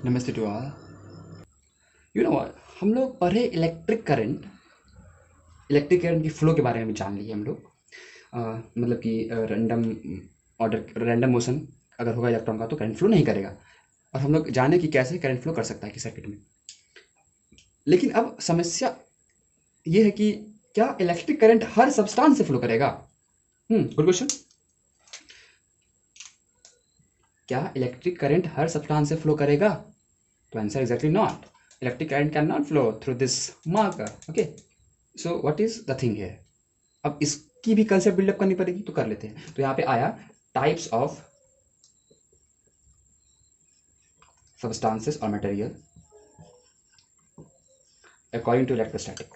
नमस्ते to all. हम लोग पढ़े इलेक्ट्रिक करंट की फ्लो के बारे में जान लिए हम लोग। मतलब कि रैंडम मोशन अगर होगा इलेक्ट्रॉन का तो करंट फ्लो नहीं करेगा। और हम लोग जाने कि कैसे करंट फ्लो कर सकता है कि सर्किट में। लेकिन अब समस्या ये है कि क्या इलेक्ट्रिक करंट हर सब्सटेंस से फ्लो करेगा? Good question. क्या इलेक्ट्रिक करंट हर सब्सटेंस से फ्लो करेगा? तो answer exactly not. Electric current can not flow through this marker. Okay, so what is the thing है? अब इसकी भी कंसेप्ट बिल्डअप करनी पड़ेगी, तो कर लेते हैं। तो यहाँ पे आया टाइप्स ऑफ सबस्टांसेस और मटेरियल अकॉर्डिंग टू इलेक्ट्रोस्टैटिक।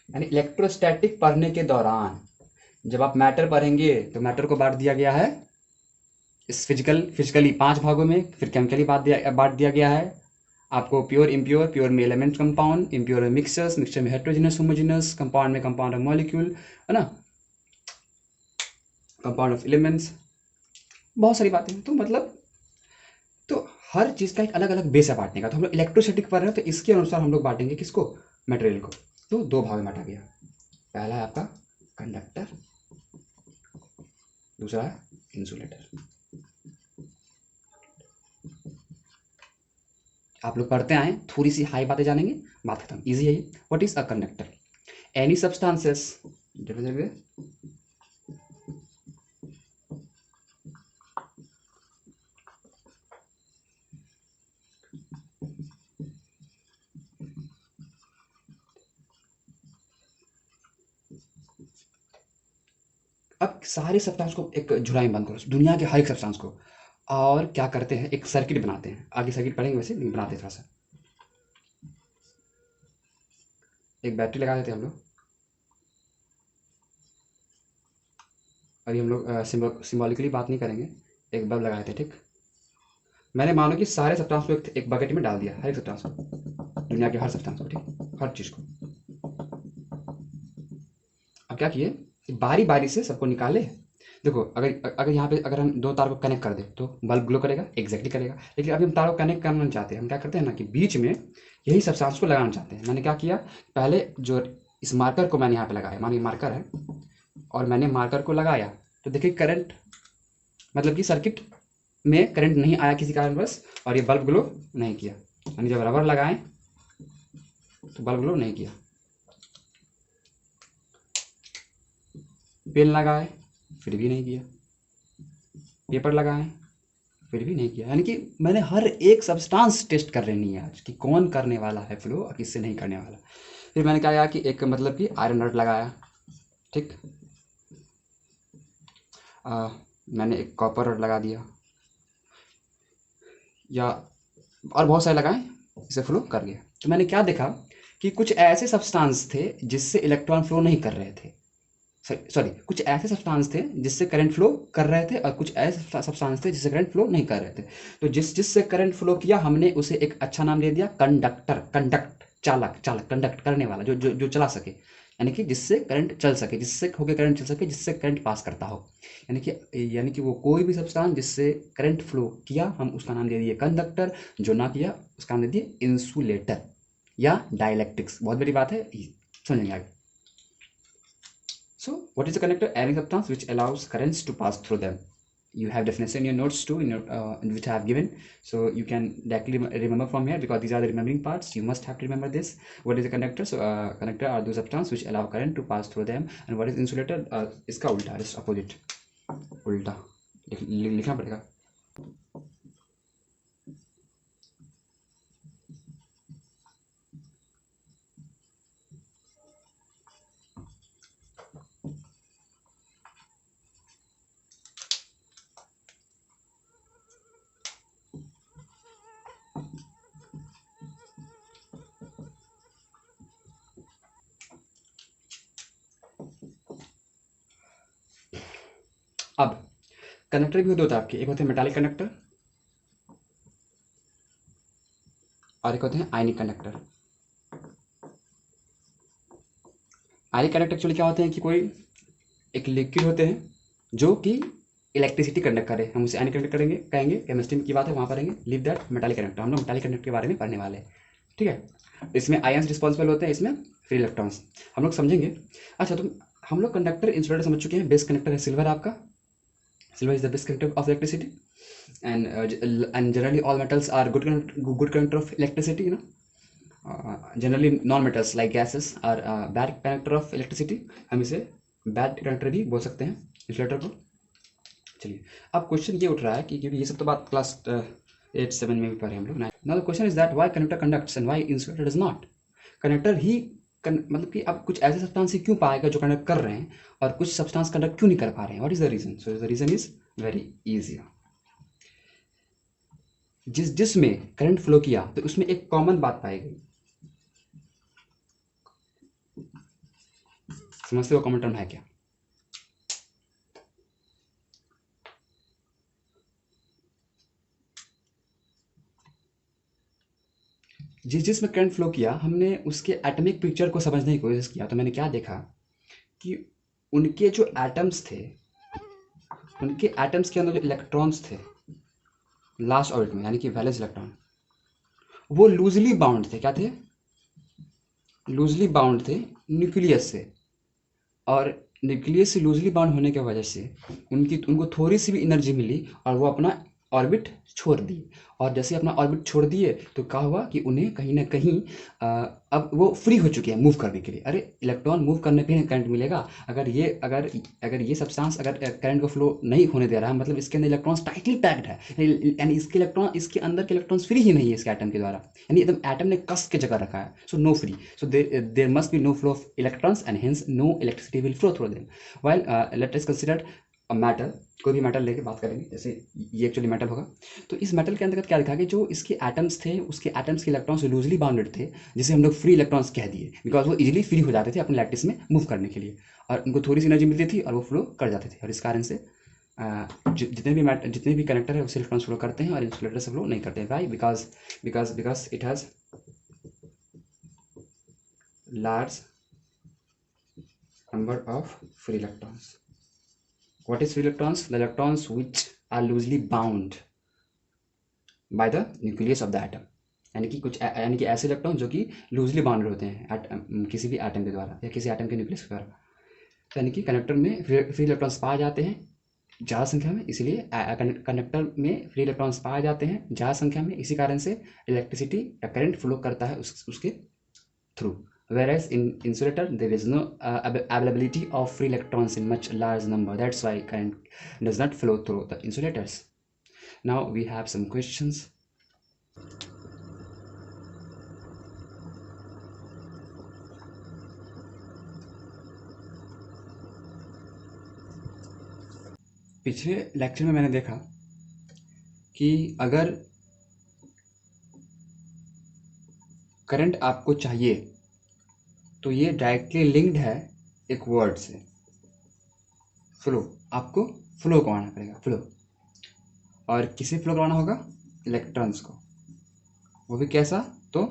यानी इलेक्ट्रोस्टैटिक पढ़ने के दौरान जब आप मैटर पढ़ेंगे तो मैटर को बांट दिया गया है इस फिजिकली 5 भागों में, फिर केमिकली बांट दिया गया है आपको। प्योर इम्प्योर, प्योर में एलिमेंट कंपाउंड, इम्प्योर में मिक्सचर्स, मिक्सचर में हेट्रोजीनियस होमोजीनियस, कंपाउंड में कंपाउंड ऑफ मॉलिक्यूल, है ना, कंपाउंड ऑफ एलिमेंट्स, बहुत सारी बातें। तो मतलब तो हर चीज़ का एक अलग अलग बेस है बांटने का। तो हम लोग इलेक्ट्रोस्टैटिक पढ़ रहे हैं तो इसके अनुसार हम लोग बांटेंगे किसको? मटेरियल को। तो 2 भाग में बांटा गया। पहला है आपका कंडक्टर, दूसरा है इंसुलेटर। आप लोग पढ़ते आए, थोड़ी सी हाई बातें जानेंगे, बात खत्म, इजी है ये। What is a conductor? Any substances अब सारे सब्सटेंस को एक झुराई में बंद करो, दुनिया के हर एक सब्सटेंस को, और क्या करते हैं, एक सर्किट बनाते हैं। आगे सर्किट पढ़ेंगे वैसे, लेकिन बनाते हैं थोड़ा सा। एक बैटरी लगा देते हैं हम लोग। अभी हम लोग सिम्बॉलिकली बात नहीं करेंगे, एक बल्ब लगा देते हैं, ठीक। मैंने मानो कि सारे सब्सटेंस को एक बकेट में डाल दिया, हर एक सब्सटेंस को, दुनिया के हर सब्सटेंस को, ठीक, हर चीज़ को। अब क्या किए, बारी बारी से सबको निकाले। देखो, अगर अगर यहाँ पे अगर हम 2 तार को कनेक्ट कर दें तो बल्ब ग्लो करेगा, एग्जैक्टली करेगा। लेकिन अभी हम तार को कनेक्ट करना नहीं चाहते, हम क्या करते हैं ना कि बीच में यही सब्सटेंस को लगाना चाहते हैं। मैंने क्या किया, पहले जो इस मार्कर को मैंने यहाँ पे लगाया, मानिए मार्कर है, और मैंने मार्कर को लगाया, तो देखिए करंट, मतलब कि सर्किट में करंट नहीं आया किसी कारणवश, और ये बल्ब ग्लो नहीं किया। यानी जब रबर लगाएं तो बल्ब ग्लो नहीं किया। पेन लगाए फिर भी नहीं किया, पेपर लगाएं फिर भी नहीं किया। यानी कि मैंने हर एक सब्सटेंस टेस्ट कर लेनी है आज कि कौन करने वाला है फ्लो और किससे नहीं करने वाला। फिर मैंने क्या किया कि एक मतलब कि आयरन रॉड लगाया, ठीक। मैंने एक कॉपर रॉड लगा दिया, या और बहुत सारे लगाए, इसे फ्लो कर गया। तो मैंने क्या देखा कि कुछ ऐसे सब्सटेंस थे जिससे इलेक्ट्रॉन फ्लो नहीं कर रहे थे। सॉरी, कुछ ऐसे सब्सटेंस थे जिससे करंट फ्लो कर रहे थे, और कुछ ऐसे सब्सटेंस थे जिससे करंट फ्लो नहीं कर रहे थे। तो जिससे करंट फ्लो किया, हमने उसे एक अच्छा नाम दे दिया कंडक्टर। कंडक्ट, चालक, चालक, कंडक्ट करने वाला, जो चला सके, यानी कि जिससे करंट चल सके, जिससे होकर करंट चल सके, जिससे करंट पास करता हो। यानी कि वो कोई भी सब्सटेंस जिससे करंट फ्लो किया, हम उसका नाम दे दिए कंडक्टर। जो ना किया उसका नाम दे दिए इंसुलेटर या डाइलेक्ट्रिक्स। बहुत बड़ी बात है, समझेंगे आगे। So, what is a conductor? Any substance which allows currents to pass through them. You have definition in your notes too, which I have given. So you can directly remember from here, because these are the remembering parts. You must have to remember this. What is a conductor? So, conductor are those substances which allow current to pass through them. And what is insulator? इसका उल्टा, just opposite. उल्टा लिखना पड़ेगा। अब conductor भी होते हैं आपके, एक होते हैं मेटालिक कंडक्टर और एक होते हैं आयनिक कंडक्टर। आयनिक कंडक्टर एक्चुअली क्या होते हैं कि कोई एक लिक्विड होते हैं जो कि इलेक्ट्रिसिटी कंडक्ट करे, हम उसे एनी कंडक्ट करेंगे, कहेंगे। केमिस्ट्री की बात है, वहाँ पढ़ेंगे। लीव दैट मेटालिक कंडक्टर, हम लोग मेटालिक कंडक्टर के बारे में पढ़ने वाले हैं, ठीक है। इसमें आयंस रिस्पॉन्सिबल होते हैं, इसमें फ्री इलेक्ट्रॉन्स हम लोग समझेंगे। अच्छा, तो हम लोग कंडक्टर इंसुलेटर समझ चुके हैं। बेस्ट कंडक्टर है सिल्वर आपका, silver is the best conductor of electricity, and generally all metals are good conductor of electricity, you know. Generally non-metals like gases are bad conductor of electricity, हम इसे bad conductor भी बोल सकते हैं insulator को। चलिए, अब क्वेश्चन ये उठ रहा है कि क्योंकि ये सब तो बात क्लास 8-7 में भी पढ़े हम लोग। Now the question is that why conductor conducts and why insulator does not. Conductor ही मतलब कि अब कुछ ऐसे सब्सटेंस ही क्यों पाएगा जो कंडक्ट कर रहे हैं, और कुछ सब्सटेंस कंडक्ट क्यों नहीं कर पा रहे हैं। What is the reason? So the reason is very easy. जिसमें करंट फ्लो किया तो उसमें एक कॉमन बात पाई गई। समझते हो कॉमन टर्म है क्या? जिसमें करंट फ्लो किया, हमने उसके एटॉमिक पिक्चर को समझने की कोशिश किया। तो मैंने क्या देखा कि उनके जो एटम्स थे, उनके एटम्स के अंदर जो इलेक्ट्रॉन्स थे लास्ट ऑर्बिट में, यानी कि वैलेंस इलेक्ट्रॉन, वो लूजली बाउंड थे। क्या थे? लूजली बाउंड थे न्यूक्लियस से। और न्यूक्लियस से लूजली बाउंड होने की वजह से उनको थोड़ी सी भी एनर्जी मिली और वो अपना ऑर्बिट छोड़ दी। और जैसे अपना ऑर्बिट छोड़ दिए तो क्या हुआ कि उन्हें कहीं ना कहीं अब वो फ्री हो चुके हैं मूव करने के लिए। अरे इलेक्ट्रॉन मूव करने पे करंट मिलेगा। अगर ये सब्सटेंस अगर करंट को फ्लो नहीं होने दे रहा है, मतलब इसके अंदर इलेक्ट्रॉन्स टाइटली पैक्ड है, यानी इसके अंदर के इलेक्ट्रॉन्स फ्री ही नहीं है इसके एटम के द्वारा, यानी एकदम एटम ने कस के जगह रखा है। So no free, so there must be no flow of electrons and hence no electricity will flow through them. While let us consider a metal, कोई भी मेटल लेके बात करेंगे, जैसे ये एक्चुअली मेटल होगा। तो इस मेटल के अंतर्गत क्या लिखा कि जो इसके एटम्स थे, उसके एटम्स के इलेक्ट्रॉन्स लूजली बाउंडेड थे, जिसे हम लोग फ्री इलेक्ट्रॉन्स कह दिए, बिकॉज वो इजीली फ्री हो जाते थे अपने लैटिस में मूव करने के लिए, और उनको थोड़ी सी एनर्जी मिलती थी और वो फ्लो कर जाते थे। और इस कारण से जितने भी कनेक्टर है उसे इलेक्ट्रॉन्स फ्लो करते हैं और इंसुलेटर से फ्लो नहीं करते हैं। Why? Because it has large number of free electrons. What is free electrons? The electrons which are loosely bound by the nucleus of the atom. यानी कि ऐसे इलेक्ट्रॉन जो कि लूजली बाउंडेड होते हैं किसी भी एटम के द्वारा या किसी एटम के न्यूक्लियस के द्वारा। तो यानी कि कंडक्टर में फ्री इलेक्ट्रॉन्स पाए जाते हैं ज़्यादा संख्या में, इसलिए कंडक्टर में फ्री इलेक्ट्रॉन्स पाए जाते हैं ज़्यादा संख्या में, इसी कारण से इलेक्ट्रिसिटी या करंट फ्लो करता है उसके through. Whereas in insulator there is no availability of free electrons in much large number. That's why current does not flow through the insulators. Now we have some questions. पिछले lecture में मैंने देखा कि अगर current आपको चाहिए तो ये डायरेक्टली लिंक्ड है एक वर्ड से, फ्लो। आपको फ्लो करवाना पड़ेगा, फ्लो। और किसे फ्लो करवाना होगा? इलेक्ट्रॉन्स को। वो भी कैसा? तो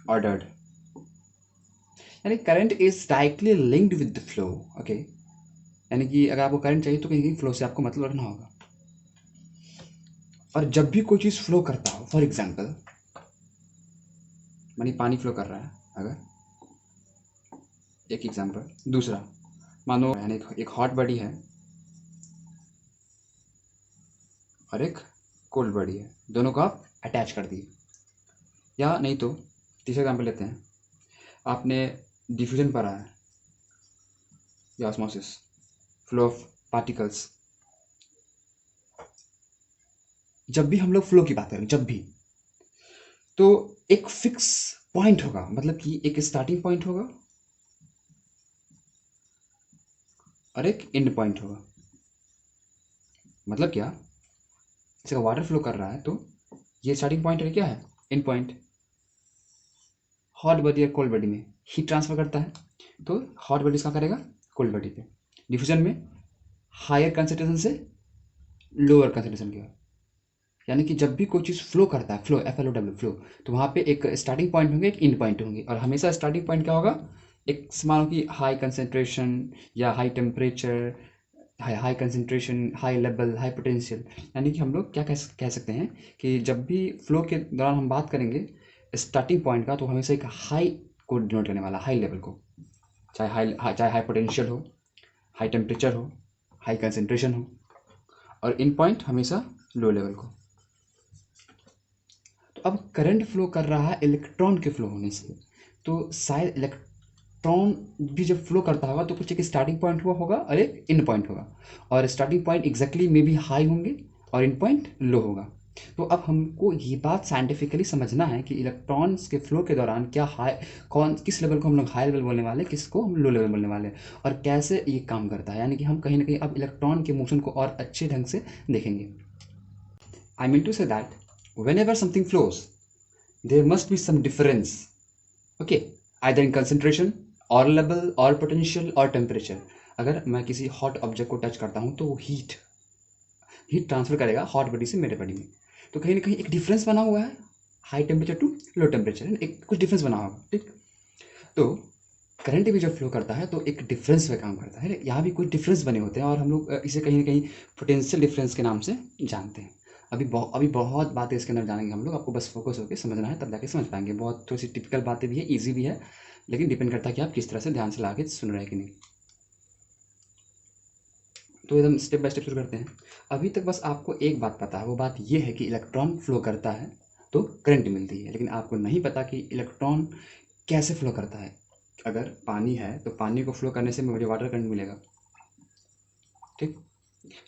ऑर्डर्ड। यानी current is directly linked with the flow. Okay, यानी कि अगर आपको करंट चाहिए तो कहीं फ्लो से आपको मतलब रखना होगा। और जब भी कोई चीज़ फ्लो करता हो, फॉर एग्जाम्पल मानी पानी फ्लो कर रहा है, अगर एक एग्जाम्पल, दूसरा मानो यानी एक हॉट बॉडी है और एक कोल्ड बॉडी है, दोनों को आप अटैच कर दिए। या नहीं तो तीसरा एग्जाम्पल लेते हैं, आपने डिफ्यूजन पढ़ा है या ऑस्मोसिस, फ्लो ऑफ पार्टिकल्स। जब भी हम लोग फ्लो की बात करें, जब भी, तो एक फिक्स पॉइंट होगा, मतलब कि एक स्टार्टिंग पॉइंट होगा और एक एंड पॉइंट होगा। मतलब क्या? जैसे वाटर फ्लो कर रहा है तो ये स्टार्टिंग पॉइंट है, क्या है? And point. हॉट बॉडी और कोल्ड बॉडी में हीट ट्रांसफर करता है, तो हॉट बॉडी क्या करेगा? कोल्ड बॉडी पे। डिफ्यूजन में हायर कंसंट्रेशन से लोअर कंसंट्रेशन की ओर। यानी कि जब भी कोई चीज़ फ्लो करता है, फ्लो, FLOW, फ्लो, तो वहाँ पे एक स्टार्टिंग पॉइंट होंगे, एक एंड पॉइंट होंगे। और हमेशा स्टार्टिंग पॉइंट क्या होगा? एक मानो कि हाई कंसंट्रेशन या high temperature high concentration, high level, high potential. यानी कि हम लोग क्या कह सकते हैं कि जब भी फ्लो के दौरान हम बात करेंगे स्टार्टिंग पॉइंट का, तो हमेशा एक हाई को डिनोट करने वाला, हाई लेवल को, चाहे हाई पोटेंशियल हो, हाई टेम्परेचर हो, हाई कंसंट्रेशन हो, और इन पॉइंट हमेशा लो लेवल को। तो अब करंट फ्लो कर रहा है इलेक्ट्रॉन के फ्लो होने से, तो शायद इलेक्ट्रॉन भी जब फ्लो करता होगा तो कुछ एक स्टार्टिंग पॉइंट हुआ होगा और एक एंड पॉइंट होगा, और स्टार्टिंग पॉइंट एग्जैक्टली में भी हाई होंगे और एंड पॉइंट लो होगा। तो अब हमको ये बात साइंटिफिकली समझना है कि इलेक्ट्रॉन्स के फ्लो के दौरान क्या हाई, किस लेवल को हम लोग हाई लेवल बोलने वाले हैं, किसको हम लो लेवल बोलने वाले हैं, और कैसे ये काम करता है। यानी कि हम कहीं ना कहीं अब इलेक्ट्रॉन के मोशन को और अच्छे ढंग से देखेंगे। I mean to say that whenever something flows, there must be some difference, okay, either in concentration or level or potential or temperature। अगर मैं किसी हॉट ऑब्जेक्ट को टच करता हूँ तो वो हीट ट्रांसफर करेगा हॉट बॉडी से मेरे बॉडी में, तो कहीं ना कहीं एक डिफरेंस बना हुआ है, high temperature to low temperature, एक कुछ डिफरेंस बना होगा, ठीक। तो करंट भी जब फ्लो करता है तो एक डिफरेंस पे काम करता है, यहाँ भी कुछ डिफरेंस बने होते हैं, और हम लोग इसे कहीं ना कहीं पोटेंशियल डिफरेंस के नाम से जानते हैं। अभी बहुत बातें इसके अंदर जानेंगे हम लोग, आपको बस फोकस होकर समझना है, तब जाके समझ पाएंगे। बहुत थोड़ी सी टिपिकल बातें भी है, ईजी भी है, लेकिन डिपेंड करता है कि आप किस तरह से ध्यान से ला के सुन रहे हैं कि नहीं। तो एकदम स्टेप बाय स्टेप शुरू करते हैं। अभी तक बस आपको एक बात पता है, वो बात ये है कि इलेक्ट्रॉन फ्लो करता है तो करंट मिलती है, लेकिन आपको नहीं पता कि इलेक्ट्रॉन कैसे फ्लो करता है। अगर पानी है तो पानी को फ्लो करने से मुझे वाटर करंट मिलेगा, ठीक।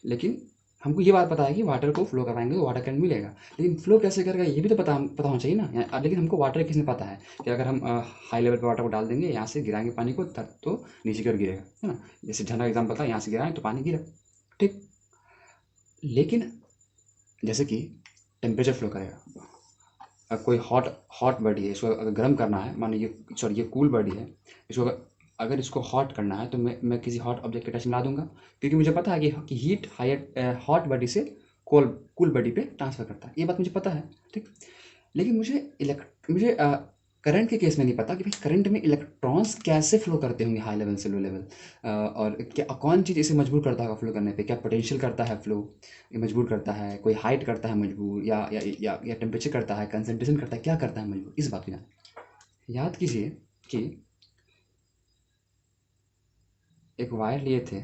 लेकिन हमको ये बात पता है कि वाटर को फ्लो करवाएंगे तो वाटर करंट मिलेगा, लेकिन फ्लो कैसे करेगा ये भी तो पता होना चाहिए ना। लेकिन हमको वाटर किसने पता है कि अगर हम हाई लेवल पर वाटर को डाल देंगे, यहाँ से गिराएंगे पानी को, तब तो नीचे की ओर गिरेगा, है ना। जैसे झरना एग्जाम्पल था, यहाँ से गिराएं तो पानी गिरा, ठीक। लेकिन जैसे कि टेम्परेचर फ्लो करेगा, अब कोई हॉट हॉट बॉडी है, इसको अगर गर्म करना है, मानो ये सॉरी ये कूल बॉडी है, इसको अगर इसको हॉट करना है तो मैं किसी हॉट ऑब्जेक्ट के टच मिला दूंगा, क्योंकि मुझे पता है कि हीट हायर हॉट बॉडी से कूल कूल बॉडी पे ट्रांसफर करता है, ये बात मुझे पता है, ठीक। लेकिन मुझे करंट के केस में नहीं पता कि भाई करंट में इलेक्ट्रॉन्स कैसे फ्लो करते होंगे हाई लेवल से लो लेवल, और क्या कौन चीज़ इसे मजबूर करता होगा फ्लो करने पे। क्या पोटेंशियल करता है फ्लो, ये मजबूर करता है, कोई हाइट करता है मजबूर, या टेम्परेचर करता है, कंसंट्रेशन करता है, क्या करता है मजबूर, इस बात को जान। याद कीजिए कि एक वायर लिए थे,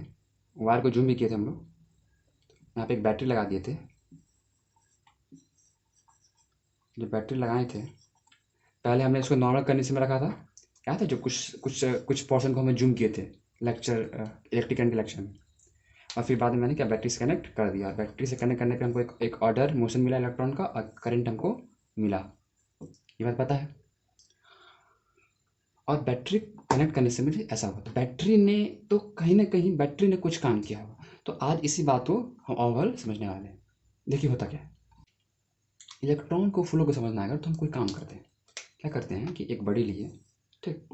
वायर को जूम भी किए थे हम लोग, यहाँ पे एक बैटरी लगा दिए थे। जो बैटरी लगाए थे, पहले हमने इसको नॉर्मल कंडीशन में रखा था, क्या था, जो कुछ कुछ कुछ पोर्शन को हमें जूम किए थे लेक्चर, इलेक्ट्रिक करंट के लेक्चर में। और फिर बाद में मैंने क्या बैटरी से कनेक्ट कर दिया, बैटरी से कनेक्ट करने पे हमको एक ऑर्डर मोशन मिला इलेक्ट्रॉन का, और करंट हमको मिला, ये बात पता है। और बैटरी कनेक्ट करने से मुझे ऐसा हुआ, तो बैटरी ने तो कहीं ना कहीं बैटरी ने कुछ काम किया होगा। तो आज इसी बात को हम ओवरऑल समझने वाले हैं। देखिए होता क्या है, इलेक्ट्रॉन को फ्लो को समझना है अगर, तो हम कोई काम करते हैं। क्या करते हैं कि एक बड़ी लिए, ठीक,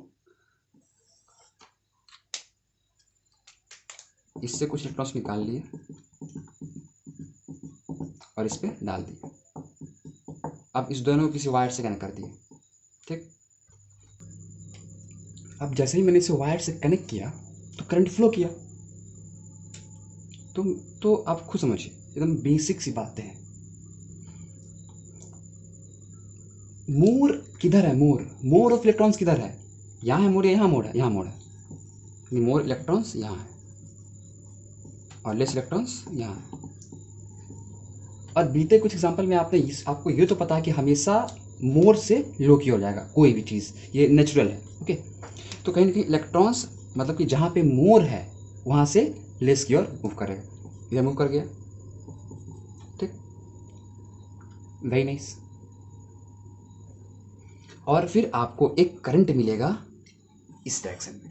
इससे कुछ इलेक्ट्रॉन्स निकाल लिए और इस पर डाल दिए। अब इस दोनों को किसी वायर से कनेक्ट कर दिए, ठीक। अब जैसे ही मैंने इसे वायर से कनेक्ट किया तो करंट फ्लो किया। तो तो आप खुद समझिए, एकदम बेसिक सी बातें हैं। मोर किधर है, मोर ऑफ इलेक्ट्रॉन्स किधर है, यहाँ है मोर, यहाँ मोर है, यहाँ मोर है, मोर इलेक्ट्रॉन्स यहाँ है और लेस इलेक्ट्रॉन्स यहाँ है। और बीते कुछ एग्जाम्पल में आपको ये तो पता है कि हमेशा मोर से लो की ओर जाएगा कोई भी चीज़, ये नेचुरल है, ओके। तो कहीं ना कहीं इलेक्ट्रॉन्स मतलब कि जहाँ पे मोर है वहाँ से लेस की ओर मूव करेगा, इधर मूव कर गया, ठीक, वेरी नाइस। और फिर आपको एक करंट मिलेगा इस डायरेक्शन में।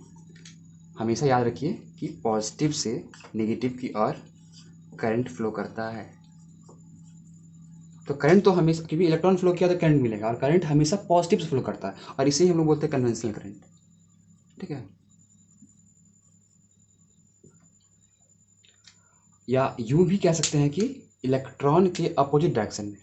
हमेशा याद रखिए कि पॉजिटिव से नेगेटिव की ओर करंट फ्लो करता है। तो करंट तो हमेशा, क्योंकि इलेक्ट्रॉन फ्लो किया तो करंट मिलेगा, और करंट हमेशा पॉजिटिव से फ्लो करता है, और इसे ही हम लोग बोलते हैं कन्वेंशनल करंट, ठीक है। या यूं भी कह सकते हैं कि इलेक्ट्रॉन के अपोजिट डायरेक्शन में।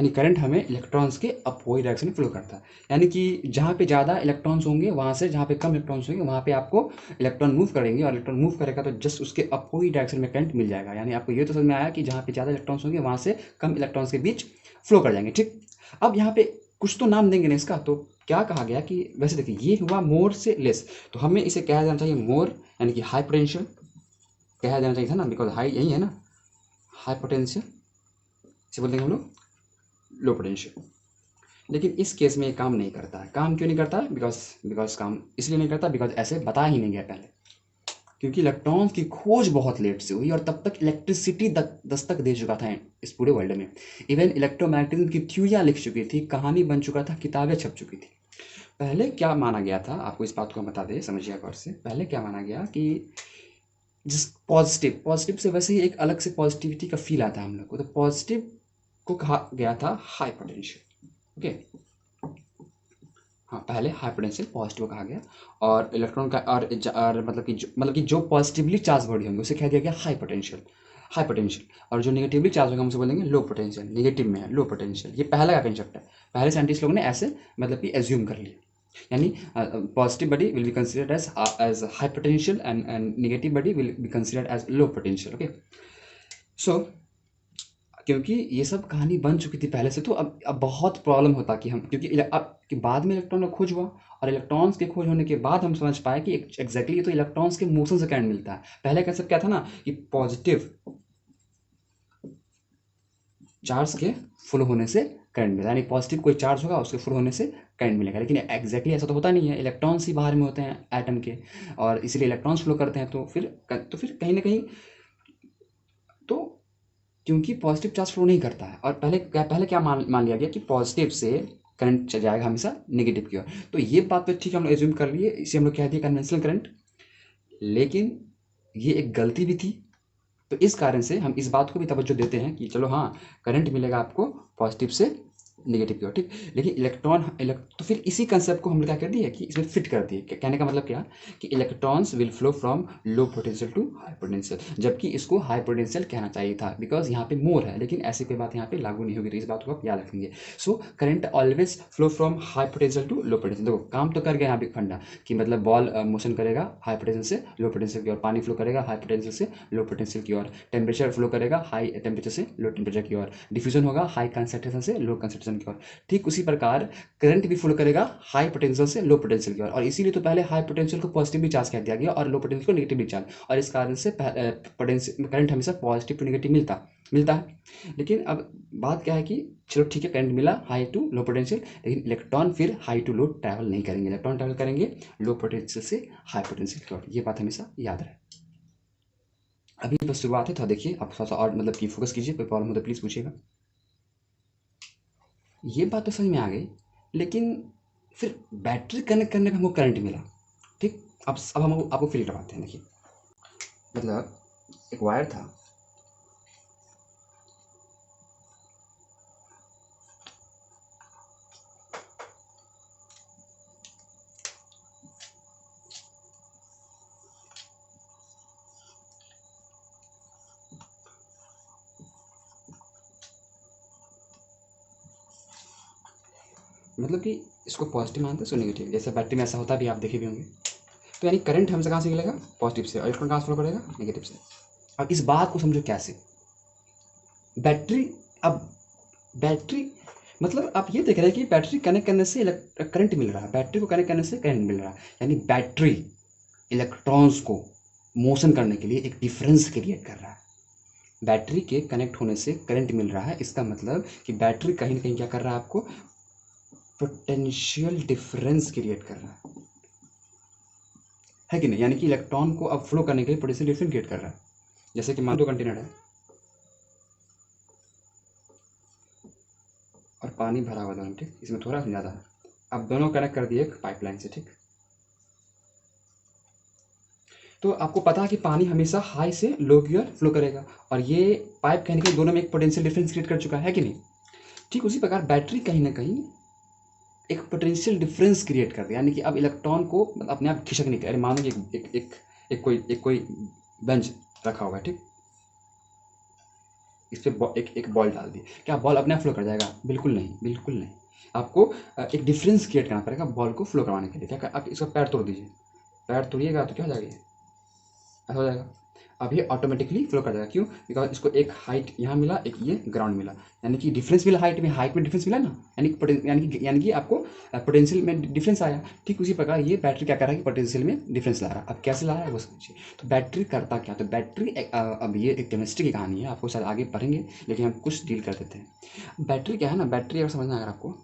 यानी करंट हमें इलेक्ट्रॉन्स के अपोजिट डायरेक्शन में फ्लो करता है। यानी कि जहाँ पे ज़्यादा इलेक्ट्रॉन्स होंगे वहाँ से जहाँ पे कम इलेक्ट्रॉन्स होंगे वहाँ पे आपको इलेक्ट्रॉन मूव करेंगे, और इलेक्ट्रॉन मूव करेगा तो जस्ट उसके अपोजिट डायरेक्शन में करंट मिल जाएगा। यानी आपको ये तो समझ में आया कि जहाँ पे ज़्यादा इलेक्ट्रॉन्स होंगे वहाँ से कम इलेक्ट्रॉन्स के बीच फ्लो कर जाएंगे। ठीक, अब यहाँ पे कुछ तो नाम देंगे ना इसका, तो क्या कहा गया कि वैसे देखिए ये हुआ मोर से लेस, तो हमें इसे कहा जाना चाहिए मोर, यानी कि हाई पोटेंशियल कहा जाना चाहिए था ना, बिकॉज हाई यही है ना, हाई पोटेंशियल इसे बोल देंगे हम लोग लो पोटेंशियल। लेकिन इस केस में ये काम नहीं करता है। काम क्यों नहीं करता है? बिकॉज काम इसलिए नहीं करता बिकॉज ऐसे बताया ही नहीं गया पहले, क्योंकि इलेक्ट्रॉन्स की खोज बहुत लेट से हुई और तब तक इलेक्ट्रिसिटी दस्तक दे चुका था इस पूरे वर्ल्ड में। इवन इलेक्ट्रोमैग्नेटिज्म की थ्योरियाँ लिख चुकी थी, कहानी बन चुका था, किताबें छप चुकी थी। पहले क्या माना गया था, आपको इस बात को हम बता दें, समझिए गौर से। पहले क्या माना गया कि जिस पॉजिटिव से वैसे ही एक अलग से पॉजिटिविटी का फील आता है हम लोग को, तो पॉजिटिव को कहा गया था हाई पोटेंशियल। ओके, हाँ, पहले हाई पोटेंशियल पॉजिटिव कहा गया, और इलेक्ट्रॉन का और मतलब कि जो पॉजिटिवली चार्ज बॉडी होंगे उसे कह दिया गया हाई पोटेंशियल, और जो नेगेटिवली चार्ज होंगे हम उसे बोलेंगे लो पोटेंशियल, नेगेटिव में है लो पोटेंशियल। ये पहला का कंसेप्ट है, पहले साइंटिस्ट लोगों ने ऐसे मतलब कि एज्यूम कर लिया। यानी positive body will be considered as high potential and negative body will be considered as low potential. Okay, so क्योंकि ये सब कहानी बन चुकी थी पहले से, तो अब बहुत प्रॉब्लम होता कि हम, क्योंकि अब कि बाद में इलेक्ट्रॉन का खोज हुआ, और इलेक्ट्रॉन्स के खोज होने के बाद हम समझ पाए कि एग्जैक्टली ये तो इलेक्ट्रॉन्स के मोशन से करंट मिलता है। पहले कंसेप्ट क्या था ना कि पॉजिटिव चार्ज के फुल होने से करंट मिला, यानी पॉजिटिव कोई चार्ज होगा उसके फुल होने से करंट मिलेगा। लेकिन एग्जैक्टली ऐसा तो होता नहीं है, इलेक्ट्रॉन्स ही बाहर में होते हैं एटम के, और इसीलिए इलेक्ट्रॉन्स फ्लो करते हैं। तो फिर कहीं ना कहीं तो क्योंकि पॉजिटिव चार्ज फ्लो नहीं करता है, और पहले क्या मान लिया गया कि पॉजिटिव से करंट चल जाएगा हमेशा नेगेटिव की ओर। तो ये बात तो ठीक है, हम लोग एज्यूम कर लिए, इसे हम लोग कह दिए कन्वेंशनल करंट। लेकिन ये एक गलती भी थी, तो इस कारण से हम इस बात को भी तवज्जो देते हैं कि चलो हाँ, करंट मिलेगा आपको पॉजिटिव से नेगेटिव की ओर, ठीक। लेकिन तो फिर इसी कंसेप्ट को हम लोग क्या कर दिए कि इसमें फिट कर दिए। कहने का मतलब क्या कि electrons will flow from low potential to high potential, जबकि इसको हाई पोटेंशियल कहना चाहिए था बिकॉज यहाँ पे मोर है। लेकिन ऐसी कोई बात यहाँ पे लागू नहीं होगी, तो इस बात को आप याद रखेंगे। So current always flow from high potential to low potential. देखो काम तो कर गया यहाँ पे फंडा कि मतलब बॉल मोशन करेगा हाई पोटेंशियल से लो पोटेंशियल की ओर, पानी फ्लो करेगा हाई पोटेंशियल से लो पोटेंशियल की ओर, टेम्परेचर फ्लो करेगा हाई टेम्परेचर से लो टेम्परेचर की ओर, डिफ्यूजन होगा हाई कंसंट्रेशन से लो कंसंट्रेशन की ओर। ठीक उसी प्रकार करंट भी फ्लो करेगा हाई पोटेंशियल से लो पोटेंशियल की ओर, और इसीलिए तो पहले हाई पोटेंशियल को पॉजिटिवली चार्ज कह दिया गया और लो पोटेंशियल को नेगेटिवली चार्ज, और इस कारण से पोटेंशियल करंट हमेशा पॉजिटिव टू नेगेटिव मिलता है। लेकिन अब बात क्या है कि चलो ठीक है, करंट मिला हाई टू लो पोटेंशियल, लेकिन इलेक्ट्रॉन फिर हाई टू लो ट्रैवल नहीं करेंगे, इलेक्ट्रॉन ट्रैवल करेंगे लो पोटेंशियल से हाई पोटेंशियल की ओर। ये बात हमेशा याद रहे। अभी बस शुरुआत है, तो देखिए आप थोड़ा सा और मतलब कि फोकस कीजिए, कोई प्रॉब्लम हो तो प्लीज़ पूछिएगा। ये बात तो समझ में आ गई, लेकिन फिर बैटरी कनेक्ट करने पे हमको करंट मिला, ठीक। अब हम आपको फील करवाते हैं। देखिए मतलब एक वायर था, मतलब कि इसको पॉजिटिव मानते हैं, इसको नेगेटिव, जैसे बैटरी में ऐसा होता भी, आप देखे भी होंगे। तो यानी करंट हमसे कहाँ से मिलेगा? पॉजिटिव से, और इलेक्ट्रॉन कहाँ से फ्लो करेगा? नेगेटिव से। अब इस बात को समझो कैसे। बैटरी अब बैटरी मतलब आप ये देख रहे हैं कि बैटरी कनेक्ट करने से करंट मिल रहा है, बैटरी को कनेक्ट करने से करंट मिल रहा है, यानी बैटरी इलेक्ट्रॉन्स को मोशन करने के लिए एक डिफरेंस क्रिएट कर रहा है। बैटरी के कनेक्ट होने से करंट मिल रहा है, इसका मतलब कि बैटरी कहीं ना कहीं क्या कर रहा है, आपको पोटेंशियल डिफरेंस क्रिएट कर रहा है कि नहीं? यानी कि इलेक्ट्रॉन को अब फ्लो करने के लिए पोटेंशियल डिफरेंस क्रिएट कर रहा है। जैसे कि मान लो कंटेनर है और पानी भरा हुआ दोनों, ठीक, इसमें थोड़ा सा ज़्यादा है, अब दोनों कनेक्ट कर दिए एक पाइपलाइन से, ठीक। तो आपको पता है कि पानी हमेशा हाई से लो की ओर फ्लो करेगा, और ये पाइप कहने के दोनों में एक पोटेंशियल डिफरेंस क्रिएट कर चुका है कि नहीं? ठीक उसी प्रकार बैटरी कहीं ना कहीं एक पोटेंशियल डिफरेंस क्रिएट कर दिया, यानी कि अब इलेक्ट्रॉन को अपने आप खिसक नहीं कर। अरे मानो कि एक कोई बेंच रखा हुआ है, ठीक। इस पर एक बॉल डाल दी, क्या बॉल अपने आप फ्लो कर जाएगा? बिल्कुल नहीं, बिल्कुल नहीं। आपको एक डिफरेंस क्रिएट करना पड़ेगा बॉल को फ्लो करवाने के लिए। क्या आप इसका पैर तोड़ दीजिए, पैर तोड़िएगा तो क्या हो जाएगा, ऐसा हो जाएगा। अब ये ऑटोमेटिकली फ्लो कर जाएगा। क्यों? बिकॉज इसको एक हाइट यहाँ मिला, एक ये ग्राउंड मिला, यानी कि डिफरेंस मिला हाइट में डिफरेंस मिला ना, यानी कि आपको पोटेंशियल में डिफरेंस आया। ठीक उसी प्रकार ये बैटरी क्या कर रहा है कि पोटेंशियल में डिफरेंस ला रहा है। अब कैसे ला रहा है वो समझिए। तो बैटरी करता क्या? तो बैटरी अब ये एक केमिस्ट्री की कहानी है, आपको शायद आगे पढ़ेंगे, लेकिन हम कुछ डील कर देते हैं। बैटरी क्या है ना, बैटरी अगर समझना अगर आपको,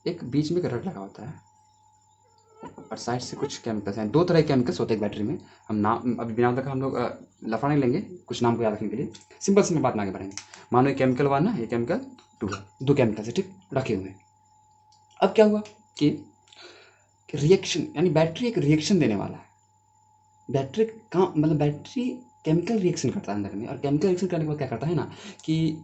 एक बीच में करंट लगा होता है और साइड से कुछ केमिकल्स हैं। दो तरह के केमिकल्स होते हैं एक बैटरी में। हम नाम अभी बिना तक हम लोग लफड़ा नहीं लेंगे, कुछ नाम को याद रखने के लिए सिंपल से बात में आगे बढ़ेंगे। मानो ये केमिकल 1 है, ये केमिकल 2 है, दो केमिकल्स है ठीक रखे हुए। अब क्या हुआ कि रिएक्शन, यानी बैटरी एक रिएक्शन देने वाला है। बैटरी का मतलब बैटरी केमिकल रिएक्शन करता है अंदर में, और केमिकल रिएक्शन करने के बाद क्या करता है ना कि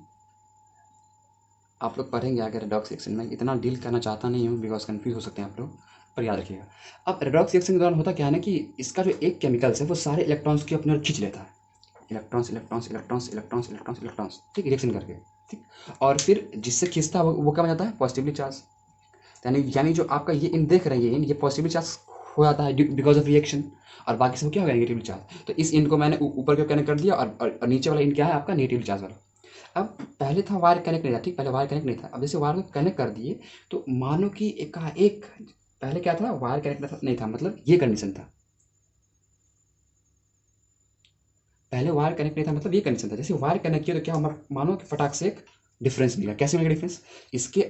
आप लोग पढ़ेंगे आगे रेडॉक्स रिएक्शन में। इतना डील करना चाहता नहीं हूँ बिकॉज कन्फ्यूज हो सकते हैं आप लोग, पर याद रखिएगा। अब रेडॉक्स रिएक्शन के दौरान होता क्या है ना कि इसका जो एक केमिकल्स है वो सारे इलेक्ट्रॉन्स को अपने ओर खींच लेता है। Electrons electrons electrons electrons electrons electrons ठीक, रिएक्शन करके ठीक। और फिर जिससे खींचता है वो क्या बन जाता है? Positively charge. यानी जो आपका ये इन देख रहे हैं ये पॉजिटिवली चार्ज हो जाता है बिकॉज ऑफ रिएक्शन, और बाकी सब क्या हो गया? Negatively charge. तो इस इन को मैंने ऊपर के कनेक्ट कर दिया, और नीचे वाला इन क्या है आपका? नेगेटिवली चार्ज वाला। अब पहले था वायर कनेक्ट नहीं था ठीक, पहले वायर कनेक्ट नहीं था। अब जैसे वायर को कनेक्ट कर दिए तो मानो कि एक पहले क्या था? वायर कनेक्ट नहीं था, मतलब ये कंडीशन था। पहले वायर कनेक्ट नहीं था मतलब ये कंडीशन था। जैसे वायर कनेक्ट किया तो क्या मानो कि फटाक से एक डिफरेंस मिलेगा। कैसे मिलेगा डिफरेंस? इसके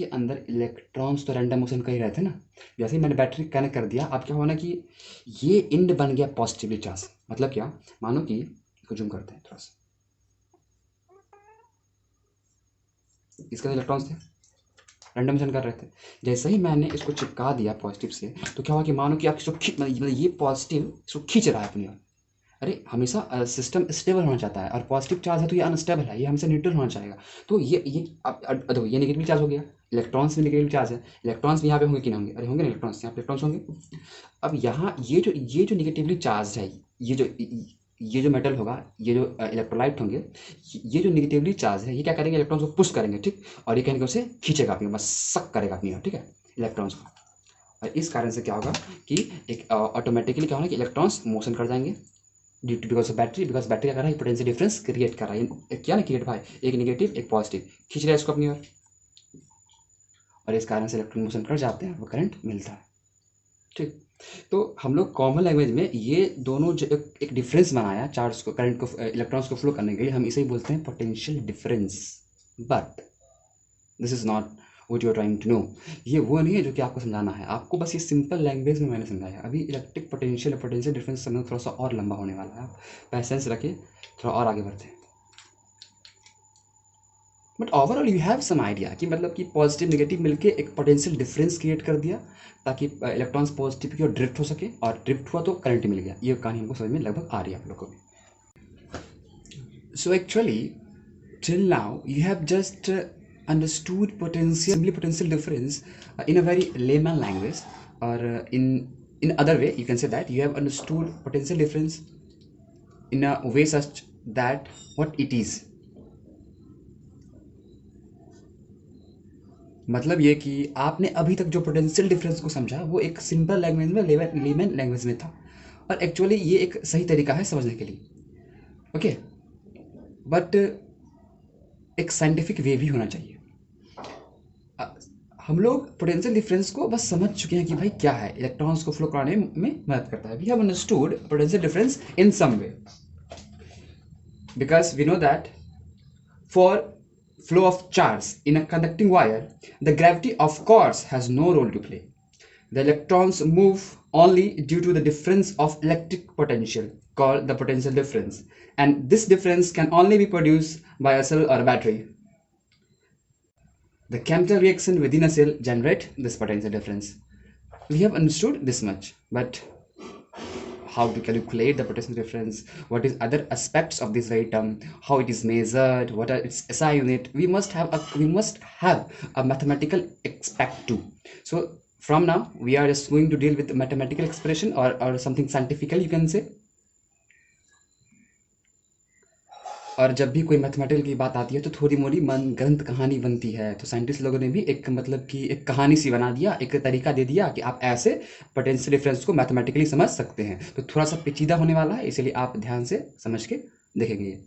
अंदर इलेक्ट्रॉन्स तो रैंडम मोशन कर ही रहे थे ना। जैसे ही मैंने बैटरी कनेक्ट कर दिया, अब क्या होना कि ये इंड बन गया पॉजिटिवली चार्ज। मतलब क्या? मानो कि इसको जूम करते हैं थोड़ा सा, इसके अंदर इलेक्ट्रॉन्स थे, रैंडम मोशन कर रहे थे। जैसे ही मैंने इसको चिपका दिया पॉजिटिव से, तो क्या हुआ कि मानो कि आप इसको मतलब ये पॉजिटिव इसको खींच रहा है अपनी ओर। अरे हमेशा सिस्टम स्टेबल होना चाहता है, और पॉजिटिव चार्ज है तो ये अनस्टेबल है, ये हमेशा न्यूट्रल होना चाहेगा। तो ये अब देखो ये नेगेटिव चार्ज हो गया, इलेक्ट्रॉन्स में नेगेटिव चार्ज है। इलेक्ट्रॉन्स भी यहाँ पे होंगे कि नहीं होंगे? अरे होंगे ना, इलेक्ट्रॉन्स यहाँ पे इलेक्ट्रॉन्स होंगे। अब यहाँ ये जो नेगेटिवली चार्ज है, ये जो मेटल होगा, ये जो इलेक्ट्रोलाइट होंगे, ये जो नेगेटिवली चार्ज है ये क्या करेंगे? इलेक्ट्रॉन्स को पुश करेंगे ठीक, और ये कहेंगे उसे खींचेगा अपनी, बस सक करेगा अपनी ओर ठीक है इलेक्ट्रॉन्स को। और इस कारण से क्या होगा कि एक ऑटोमेटिकली क्या होगा कि इलेक्ट्रॉन्स मोशन कर जाएंगे due to because of battery. Because battery क्या कर रहा है? पोटेंशियल डिफरेंस क्रिएट कर रहा है। क्या ना क्रिएट भाई, एक नेगेटिव एक पॉजिटिव खींच रहा है इसको अपनी ओर, और इस कारण से इलेक्ट्रॉन मोशन कर जाते हैं, वो करंट मिलता है ठीक। तो हम लोग कॉमन लैंग्वेज में ये दोनों जो एक डिफरेंस बनाया चार्ज को, करंट को, इलेक्ट्रॉन्स को फ्लो करने के लिए, हम इसे ही बोलते हैं potential difference. But this is not what you are trying to know. ये वो नहीं है जो कि आपको समझाना है, आपको बस ये सिंपल लैंग्वेज में मैंने समझाया। अभी इलेक्ट्रिक पोटेंशियल डिफरेंस समझना थोड़ा सा और लंबा होने वाला है, आप पैसेंस रखिए, थोड़ा और आगे बढ़ते हैं। But overall you have some idea कि मतलब कि पॉजिटिव नेगेटिव मिलके एक पोटेंशियल डिफरेंस क्रिएट कर दिया ताकि इलेक्ट्रॉन्स पॉजिटिव की ओर ड्रिफ्ट हो सके, और ड्रिफ्ट हुआ तो करंट मिल गया। ये कहानी हमको समझ में लगभग आ रही है आप लोगों को भी। So actually till now you have just understood potential difference in a very layman language, or in other way you can say that you have understood potential difference in a way such that what it is। मतलब ये कि आपने अभी तक जो potential difference को समझा वो एक सिंपल लैंग्वेज में, लेमन लैंग्वेज में था, और एक्चुअली ये एक सही तरीका है समझने के लिए ओके। बट एक साइंटिफिक वे भी होना चाहिए। हम लोग पोटेंशियल डिफरेंस को बस समझ चुके हैं कि भाई क्या है, इलेक्ट्रॉन्स को फ्लो कराने में मदद करता है। We have understood potential difference in some way because we know that for flow of charge in a conducting wire, the gravity of course has no role to play. The electrons move only due to the difference of electric potential called the potential difference, and this difference can only be produced by a cell or a battery. The chemical reaction within a cell generate this potential difference. We have understood this much, but how to calculate the potential difference, what is other aspects of this very term, how it is measured, what are its SI unit, we must have a mathematical aspect too. So from now we are just going to deal with mathematical expression, or something scientifically you can say. और जब भी कोई mathematical की बात आती है तो थोड़ी मोड़ी मनगढ़ंत कहानी बनती है। तो साइंटिस्ट लोगों ने भी एक मतलब कि एक कहानी सी बना दिया, एक तरीका दे दिया कि आप ऐसे पोटेंशियल डिफरेंस को मैथमेटिकली समझ सकते हैं। तो थोड़ा सा पेचीदा होने वाला है, इसलिए आप ध्यान से समझ के देखेंगे ये।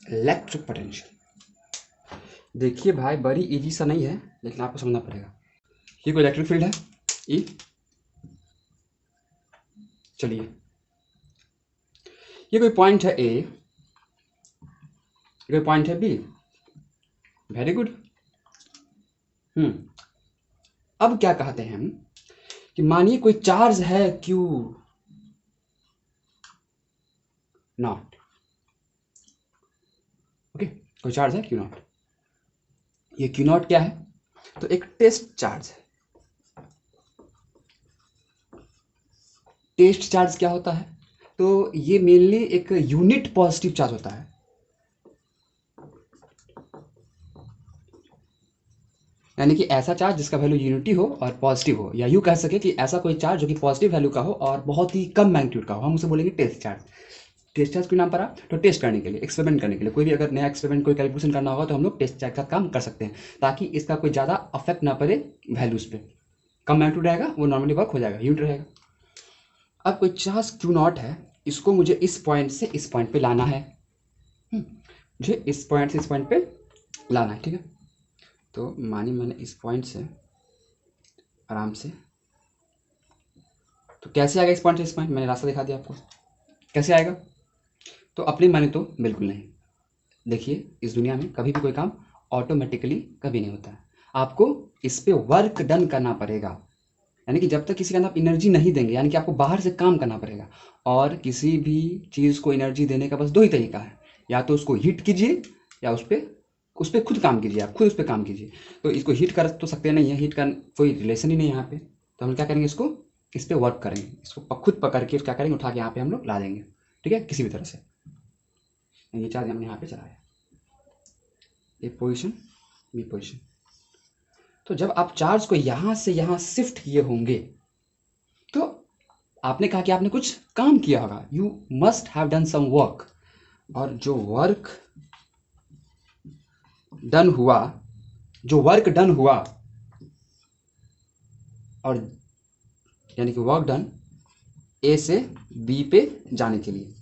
इलेक्ट्रिक पोटेंशियल, देखिए भाई बड़ी इजी सा नहीं है, लेकिन आपको समझना पड़ेगा। ये कोई इलेक्ट्रिक फील्ड है ई, चलिए ये कोई पॉइंट है ए, ये कोई पॉइंट है बी, वेरी गुड। अब क्या कहते हैं हम कि मानिए कोई चार्ज है क्यू नॉट, ओके, कोई चार्ज है क्यू नॉट। ये क्यू नॉट क्या है? तो एक टेस्ट चार्ज है। टेस्ट चार्ज क्या होता है? तो ये मेनली एक यूनिट पॉजिटिव चार्ज होता है। यानी कि ऐसा चार्ज जिसका वैल्यू यूनिटी हो और पॉजिटिव हो, या यूँ कह सके कि ऐसा कोई चार्ज जो कि पॉजिटिव वैल्यू का हो और बहुत ही कम मैग्नीट्यूड का हो, हम उसे बोलेंगे टेस्ट चार्ज। टेस्ट चार्ज क्यों नाम पड़ा? तो टेस्ट करने के लिए, एक्सपेरिमेंट करने के लिए, कोई भी अगर नया एक्सपेरिमेंट कोई कैलकुलेशन करना होगा तो हम लोग टेस्ट चार्ज का काम कर सकते हैं, ताकि इसका कोई ज़्यादा अफेक्ट ना पड़े वैल्यूज़ पे। कम मैग्नीट्यूड रहेगा वो नॉर्मली वर्क हो जाएगा, यूनिट रहेगा। अब कोई चार्ज क्यू नॉट है, इसको मुझे इस पॉइंट से इस पॉइंट पे लाना है। मुझे इस पॉइंट से इस पॉइंट पे लाना है, ठीक है। तो मानिए मैंने इस पॉइंट से आराम से, तो कैसे आएगा इस पॉइंट से इस पॉइंट? मैंने रास्ता दिखा दिया आपको, कैसे आएगा। तो अपनी माने तो बिल्कुल नहीं। देखिए इस दुनिया में कभी भी कोई काम ऑटोमेटिकली कभी नहीं होता है, आपको इस पे वर्क डन करना पड़ेगा। यानी कि जब तक किसी के अंदर आप एनर्जी नहीं देंगे, यानी कि आपको बाहर से काम करना पड़ेगा। और किसी भी चीज़ को एनर्जी देने का बस दो ही तरीका है, या तो उसको हीट कीजिए या उस पर खुद काम कीजिए, आप खुद उस पर काम कीजिए। तो इसको हीट कर तो सकते नहीं है, हीट का कोई रिलेशन ही नहीं है यहाँ पे। तो हम क्या करेंगे, इसको इस पर वर्क करेंगे, इसको खुद पकड़ के क्या करेंगे, उठा के यहाँ पे हम लोग ला देंगे, ठीक है, किसी भी तरह से। ये चार्ज हमने यहाँ पे चलाया, ए पोजिशन बी पोजिशन। तो जब आप चार्ज को यहाँ से यहाँ शिफ्ट किए होंगे, तो आपने कहा कि आपने कुछ काम किया होगा, you must have done some work. और जो वर्क डन हुआ, और यानी कि वर्क डन ए से बी पे जाने के लिए,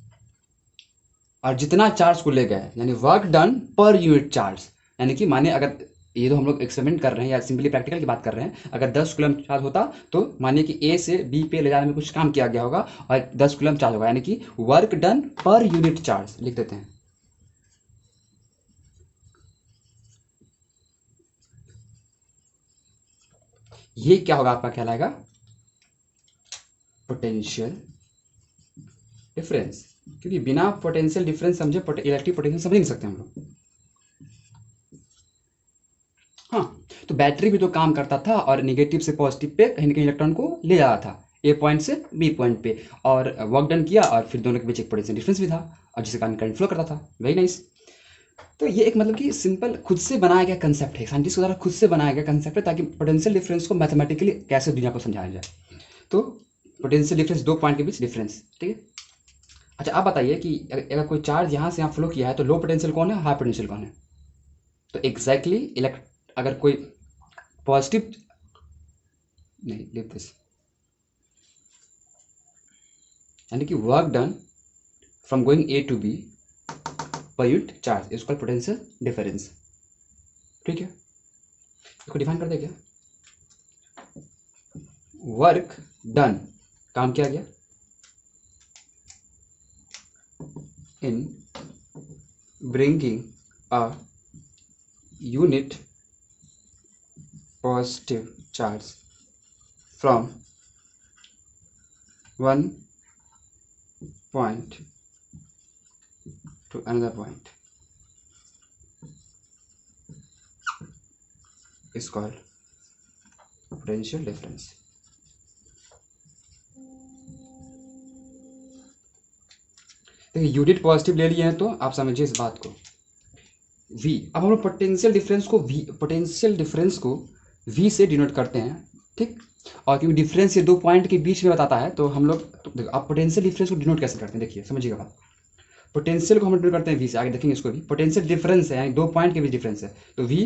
और जितना चार्ज को ले गए, यानी work done per unit charge. यानी कि माने अगर ये तो हम लोग एक्सपेरिमेंट कर रहे हैं या सिंपली प्रैक्टिकल की बात कर रहे हैं, अगर 10 कूलम चार्ज होता तो मानिए कि ए से बी पे ले जाने में कुछ काम किया गया होगा और 10 कूलम चार्ज होगा, यानी कि work done per unit charge लिख देते हैं। ये क्या होगा, आपका कहलाएगा पोटेंशियल डिफरेंस। क्योंकि बिना पोटेंशियल डिफरेंस समझे इलेक्ट्रिक पोटेंशियल समझ नहीं सकते हम लोग। हाँ, तो बैटरी भी तो काम करता था और निगेटिव से पॉजिटिव पे कहीं ना कहीं इलेक्ट्रॉन को ले जा रहा था, ए पॉइंट से बी पॉइंट पे, और वर्क डन किया, और फिर दोनों के बीच एक पोटेंशियल डिफरेंस भी था, और जिसके कारण करंट फ्लो करता था। Very nice. तो ये एक मतलब कि सिंपल खुद से बनाया गया कंसेप्ट है, साइंटिस्ट के द्वारा खुद से बनाया गया कंसेप्ट है, ताकि पोटेंशियल डिफरेंस को मैथमेटिकली कैसे दुनिया को समझाया जाए। तो पोटेंशियल डिफरेंस, दो पॉइंट के बीच डिफरेंस, ठीक है। अच्छा आप बताइए कि अगर कोई चार्ज यहाँ से यहाँ फ्लो किया है तो लो पोटेंशियल कौन है, हाई पोटेंशियल कौन है? तो एग्जैक्टली अगर कोई पॉजिटिव, नहीं लिख दिस, यानी कि work done from going A to B per unit charge is called potential difference, ठीक है। इसको डिफाइन कर दे क्या, वर्क डन, काम किया गया इन bringing a unit positive charge from one point to another point is called potential difference. देखिए unit positive ले लिए हैं तो आप समझिए इस बात को, v। अब हम लोग पोटेंशियल डिफरेंस को v से डिनोट करते हैं, ठीक। और क्योंकि डिफरेंस ये दो पॉइंट के बीच में बताता है तो हम लोग तो देखो आप पोटेंशियल डिफरेंस को डिनोट कैसे करते हैं, देखिए समझिएगा बात। पोटेंशियल को हम डिनोट करते हैं वी से, आगे देखेंगे इसको भी। पोटेंशियल डिफरेंस है यानी दो पॉइंट के बीच डिफरेंस है, तो वी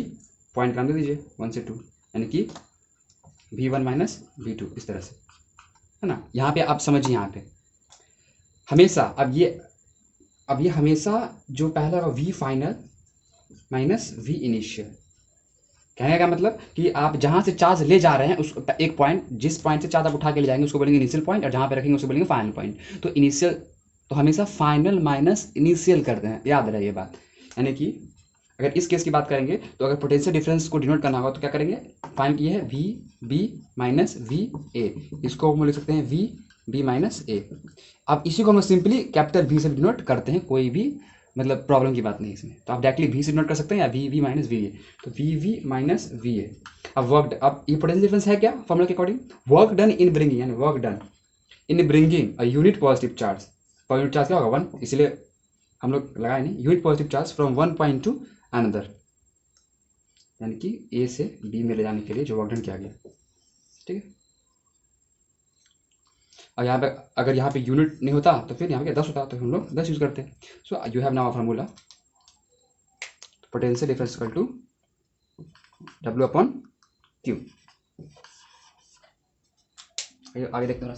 पॉइंट का नाम दे दीजिए 1 से 2, यानी कि V1 माइनस V2 इस तरह से, है ना। यहाँ पे आप समझिए, यहाँ पे हमेशा अब ये हमेशा जो पहला होगा V final minus V initial. कहने का मतलब कि आप जहाँ से चार्ज ले जा रहे हैं उस एक पॉइंट, जिस पॉइंट से चार्ज आप उठा के ले जाएंगे उसको बोलेंगे इनिशियल पॉइंट, और जहाँ पे रखेंगे उसको बोलेंगे फाइनल पॉइंट। तो इनिशियल तो हमेशा फाइनल माइनस इनिशियल करते हैं, याद रहे ये बात। यानी कि अगर इस केस की बात करेंगे तो अगर पोटेंशियल डिफरेंस को डिनोट करना होगा तो क्या करेंगे, फाइंड किए है V B minus V A, इसको हम लिख सकते हैं वी बी माइनस ए। अब इसी को हम सिंपली कैपिटल वी से डिनोट करते हैं, कोई भी मतलब प्रॉब्लम की बात नहीं इसमें। तो आप डायरेक्टली वी से डिनोट कर सकते हैं या V V minus V A, तो V V minus V A. अब ये पोटेंशियल डिफरेंस है क्या फॉर्मूला के according, work done in bringing, यानी work done in bringing a unit positive charge. पर यूनिट चार्ज क्या होगा 1, इसलिए हम लोग लगाए नहीं, unit positive charge from one point to another, यानी कि ए से बी में ले जाने के लिए जो वर्क डन किया गया, ठीक है। और यहाँ पे अगर यहाँ पे यूनिट नहीं होता तो फिर यहाँ पे 10 होता, तो हम लोग 10 यूज करते हैं। So you have now formula potential difference equal to W upon Q. आगे देखते हैं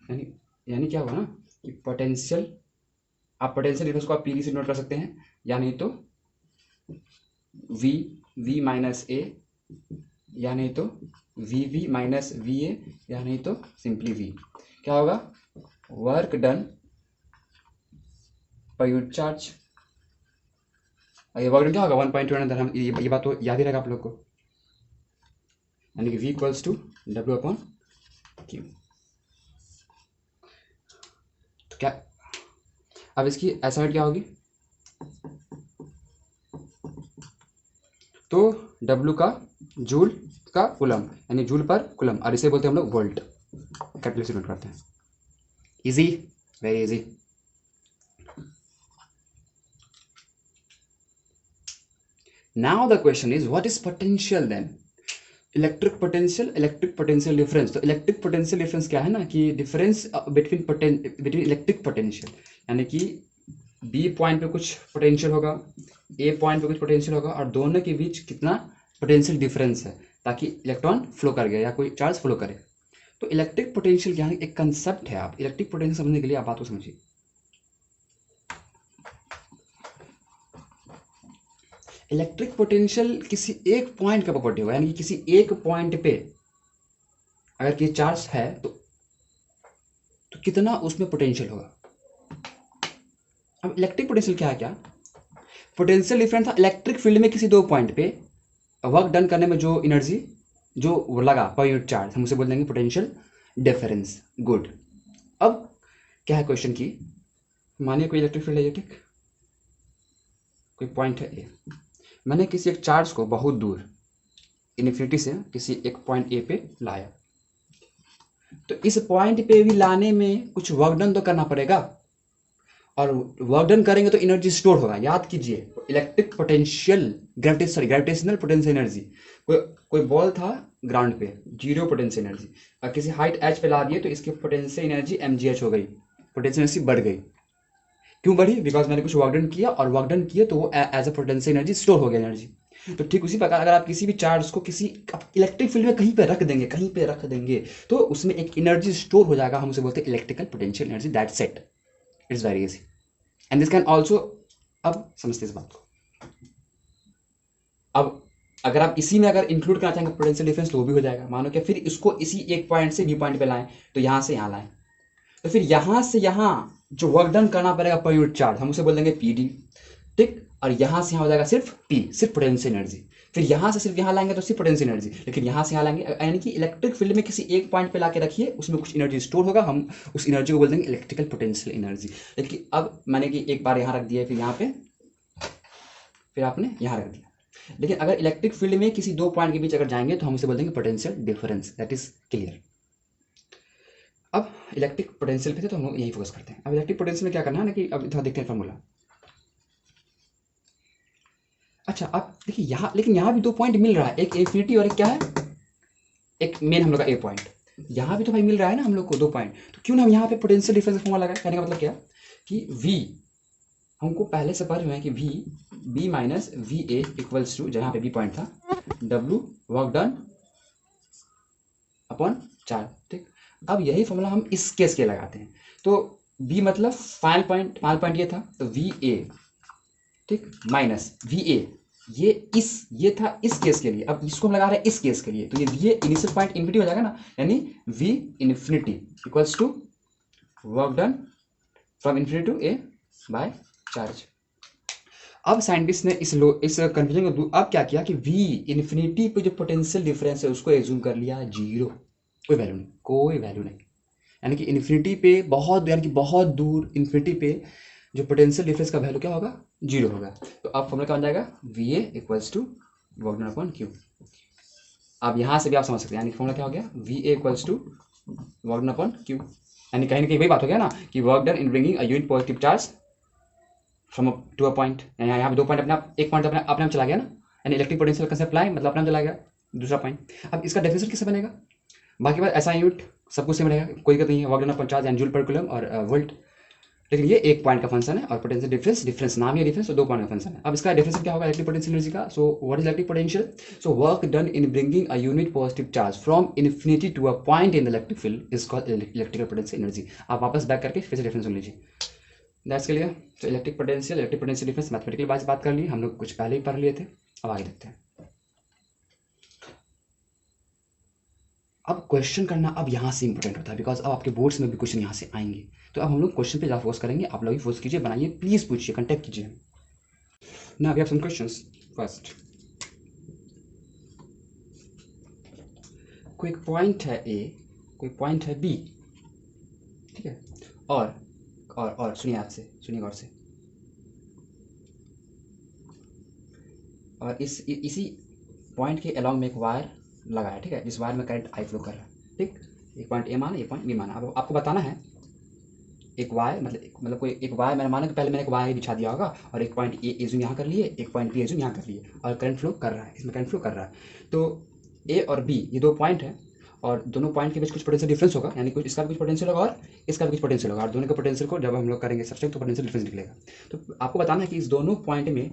यानी यानी क्या हुआ ना कि पोटेंशियल, आप पोटेंशियल डिफरेंस को आप पी से नोट कर सकते हैं, या नहीं तो वी वी माइनस ए, या नहीं तो V V minus V A, या नहीं तो सिंपली वी। क्या होगा, work done per unit charge. ये वर्क डन क्या होगा 1.2 अंदर, हम ये बात तो याद ही रहेगा आप लोग को, यानी कि V equals to W upon Q. तो क्या अब इसकी एसाइड क्या होगी, तो W का जूल का कुलम, यानी जूल पर कुलम, और इसे बोलते हैं हम लोग वोल्ट, कैपिटल से नोट करते हैं। Easy, very easy. Now the question is what is potential then, electric potential difference. तो इलेक्ट्रिक पोटेंशियल डिफरेंस क्या है ना कि डिफरेंस बिटवीन इलेक्ट्रिक पोटेंशियल, यानी कि बी पॉइंट पे कुछ पोटेंशियल होगा, ए पॉइंट पे कुछ पोटेंशियल होगा, और दोनों के बीच कितना पोटेंशियल डिफरेंस है ताकि इलेक्ट्रॉन फ्लो कर गया या कोई चार्ज फ्लो करे। तो इलेक्ट्रिक पोटेंशियल क्या है, एक कंसेप्ट है। आप इलेक्ट्रिक पोटेंशियल समझने के लिए आप बात को समझिए। इलेक्ट्रिक पोटेंशियल किसी एक पॉइंट का प्रॉपर्टी होगा, यानी कि किसी एक पॉइंट पे अगर कि चार्ज है तो कितना उसमें पोटेंशियल होगा। अब इलेक्ट्रिक पोटेंशियल क्या पोटेंशियल डिफरेंस था इलेक्ट्रिक फील्ड में किसी दो पॉइंट पे वर्क डन करने में जो एनर्जी जो लगा पर यूनिट चार्ज, हम उसे बोल देंगे पोटेंशियल डिफरेंस। गुड। अब क्या है क्वेश्चन की, मानिए कोई इलेक्ट्रिक फील्ड है ये, ठीक, कोई पॉइंट है ए, मैंने किसी एक चार्ज को बहुत दूर इन्फिनिटी से किसी एक पॉइंट ए पे लाया, तो इस पॉइंट पे भी लाने में कुछ वर्क डन तो करना पड़ेगा, और वर्क डन करेंगे तो एनर्जी स्टोर होगा। याद कीजिए electric potential gravitational potential energy, कोई बॉल था ग्राउंड पे, जीरो पोटेंशियल एनर्जी, और किसी हाइट एच पे ला दिए तो इसकी पोटेंशियल एनर्जी mgh हो गई, पोटेंशियल एनर्जी बढ़ गई। क्यों बढ़ी, बिकॉज मैंने कुछ वर्क डन किया, और वर्क डन किए तो वो as a potential energy store हो गया एनर्जी। तो ठीक उसी प्रकार अगर आप किसी भी चार्ज को किसी इलेक्ट्रिक फील्ड में कहीं पे रख देंगे तो उसमें एक एनर्जी स्टोर हो जाएगा, हम उसे बोलते हैं electrical potential energy. That's it, it's very easy and this can also. अब समझते इस बात को। अब अगर आप इसी में अगर इंक्लूड करना चाहेंगे पोटेंशियल डिफरेंस तो वो भी हो जाएगा। मानो कि फिर इसको इसी एक पॉइंट से बी पॉइंट पे लाएं, तो यहाँ से यहाँ लाएं, तो फिर यहाँ से यहाँ जो वर्क डन करना पड़ेगा पर यूनिट चार्ज, हम उसे बोल देंगे पी डी, ठीक। और यहाँ से यहाँ हो जाएगा सिर्फ पी, सिर्फ पोटेंशियल एनर्जी। फिर यहाँ से सिर्फ यहाँ लाएंगे तो सिर्फ पोटेंशियल एनर्जी, लेकिन यहाँ से यहाँ लाएंगे, यानी कि इलेक्ट्रिक फील्ड में किसी एक पॉइंट पे लाके रखिए, उसमें कुछ एनर्जी स्टोर होगा, हम उस एनर्जी को बोल देंगे इलेक्ट्रिकल पोटेंशियल एनर्जी। लेकिन अब मैंने कि एक बार यहाँ रख दिया, फिर यहाँ पे, फिर आपने यहाँ रख दिया, लेकिन अगर इलेक्ट्रिक फील्ड में किसी दो पॉइंट के बीच अगर जाएंगे तो हम उसे बोल देंगे potential difference. That is clear. अब इलेक्ट्रिक पोटेंशियल पे थे तो हम यही फोकस करते हैं। अब इलेक्ट्रिक पोटेंशियल में क्या करना है ना कि अब थोड़ा देखते हैं फॉर्मूला। अच्छा अब देखिए यहाँ, लेकिन यहाँ भी 2 पॉइंट मिल रहा है, एक इन्फिनिटी और एक क्या है, एक मेन हम लोग का ए पॉइंट। यहाँ भी तो भाई मिल रहा है ना हम लोग को 2 पॉइंट, तो क्यों ना हम यहाँ पे पोटेंशियल डिफरेंस फॉर्मूला लगाए। कहने का मतलब क्या कि v, हमको पहले से पढ़ रहे हैं कि v b minus V A equals to, जहाँ पे बी पॉइंट था, w work done upon charge. ठीक, अब यही फॉर्मूला हम इस केस के लगाते हैं। तो b मतलब फाइनल पॉइंट ये था, तो वी ए, ठीक, माइनस वी ए, ये था इस केस के लिए, अब इसको हम लगा रहे हैं इस केस के लिए, तो ये इनिशियल पॉइंट इन्फिनिटी हो जाएगा ना, यानी v infinity equals to work done from infinity to A by charge. अब साइंटिस्ट ने इस कंफ्यूजन को अब क्या किया कि v इन्फिनिटी पे जो पोटेंशियल डिफरेंस है उसको एज्यूम कर लिया जीरो, कोई वैल्यू नहीं, कोई वैल्यू नहीं, यानी कि इन्फिनिटी पे बहुत, यानी कि बहुत दूर इन्फिनिटी पे जो पोटेंशियल डिफरेंस का वैल्यू क्या होगा, जीरो होगा। तो अब फॉर्मूला क्या बन जाएगा, V A equals to work done upon Q. अब यहाँ से भी आप समझ सकते हैं, यानी फॉर्मूला क्या हो गया, V A equals to work done upon Q, यानी कहीं ना कहीं वही बात हो गया ना कि work done in bringing a unit positive charge from to a point. यहाँ पे 2 पॉइंट अपने आप, एक पॉइंट अपने आप चला गया ना, यानी इलेक्ट्रिक पोटेंशियल कंसेप्ट अप्लाई, मतलब अपने आप चला गया दूसरा पॉइंट। अब इसका डेफिनेशन किससे बनेगा, बाकी बात ऐसा यूनिट सब कुछ सेम रहेगा, कोई दिक्कत नहीं है, work done upon charge and joule पर कूलम और वोल्ट, लेकिन ये एक पॉइंट का फंक्शन है और पोटेंशियल डिफरेंस नाम ही डिफरेंस, तो 2 पॉइंट का फंक्शन है। अब इसका डिफरेंस क्या होगा इलेक्ट्रिक पोटेंशियल एनर्जी का, so what is electric potential, so work done in bringing a unit positive charge from infinity to a point in the electric field is called electrical potential energy. आप वापस back करके फिर से difference सुन लीजिए, that's clear. तो electric potential difference mathematical wise बात कर ली हम लोग, कुछ पहले ही पढ़ लिए थे, अब आगे देखते हैं। अब क्वेश्चन करना अब यहाँ से इंपॉर्टेंट होता है, बिकॉज अब आपके बोर्ड्स में भी क्वेश्चन यहाँ से आएंगे, तो अब हम लोग क्वेश्चन पे ज़्यादा फोकस करेंगे, आप लोग भी फोकस कीजिए, बनाइए, प्लीज़ पूछिए, कंटेक्ट कीजिए। ना we have some questions. First, कोई पॉइंट है ए, कोई पॉइंट है बी, ठीक है, और सुनिए, याद से सुनिए गौर से, और इसी पॉइंट के अलॉन्ग में एक वायर लगा है, ठीक है, जिस वायर में करंट आई फ्लो कर रहा है, ठीक, एक पॉइंट ए माना, एक पॉइंट बी माना। अब आपको बताना है एक वायर मतलब कोई एक वायर, मैंने माना कि पहले मैंने एक वायर बिछा दिया होगा और एक पॉइंट ए एज्यूम यहाँ कर लिए, एक पॉइंट बी एज्यूम यहाँ कर लिए, और करंट फ्लो कर रहा है, इसमें करंट फ्लो कर रहा है। तो ए और बी ये 2 पॉइंट है, और दोनों पॉइंट के बीच कुछ पोटेंशियल डिफरेंस होगा, यानी कुछ इसका भी कुछ पोटेंशियल होगा और इसका भी कुछ पोटेंशियल होगा, और दोनों के पोटेंशियल को जब हम लोग करेंगे सब्सट्रैक्ट तो पोटेंशियल डिफरेंस निकलेगा। तो आपको बताना है कि इस दोनों पॉइंट में